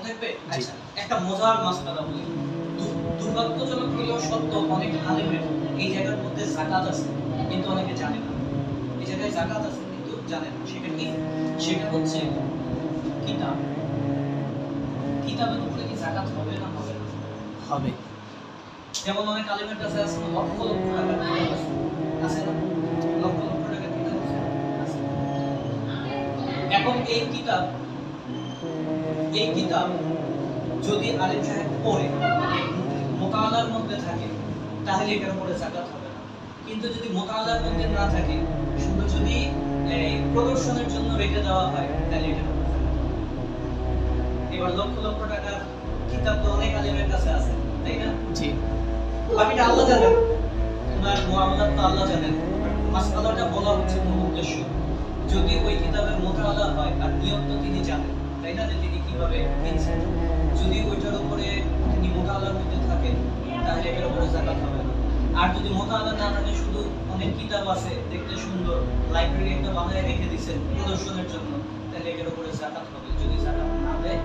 থাকবে? আচ্ছা, একটা মজার মাসআলা বলি। দুর্ভাগ্যজনক হলেও সত্য, অনেক আলেমের এই জায়গার মধ্যে যাকাত আছে, কিন্তু অনেকে জানে না। এই জায়গায় যাকাত আছে কিন্তু জানে না। সেটা কি? সেটা হচ্ছে কিতাব। কিতাবের উপরে কি যাকাত হবে না হবে না? হবে। যেমন অনেক আলেমের কাছে আছে লক্ষ লক্ষ টাকার কিতাব আছে। আছে না? লক্ষ লক্ষ টাকার কিতাব আছে। আছে। এখন এই কিতাব যদি আলেম সাহেব পড়ে, মানে মোতালার মধ্যে থাকে, তাহলে এটার উপরে যাকাত হবে না। কিন্তু যদি মোতালার মধ্যে না থাকে, শুধু যদি প্রদর্শনের জন্য রেখে দেওয়া হয়, তাহলে এটার উপরে যাকাত হবে। এবার লক্ষ লক্ষ টাকার কিতাব তো অনেক আলেমের কাছে আছে, তাই না? জি। বাকিটা আল্লাহ জানেন, ওনার মুআমালাত তো আল্লাহ জানেন। মাসআলাটা বলা হচ্ছে মূল উদ্দেশ্য। যদি ওই কিতাবের মোতালা হয় আর নিয়ত তো তিনি জানেন, তাই না, যে তিনি কিভাবে কিনছেন। যদি ওইটার উপরে তিনি মোতালার মধ্যে থাকেন, তাহলে এটার উপরে যাকাত হবে না। আর যদি মোতালা না থাকে, শুধু অনেক কিতাব আছে দেখতে সুন্দর, লাইব্রেরি একটা বানায় রেখে দিয়েছেন প্রদর্শনের জন্য, তাহলে এটার উপরে যাকাত হবে। যদি যাকাত না দেয়,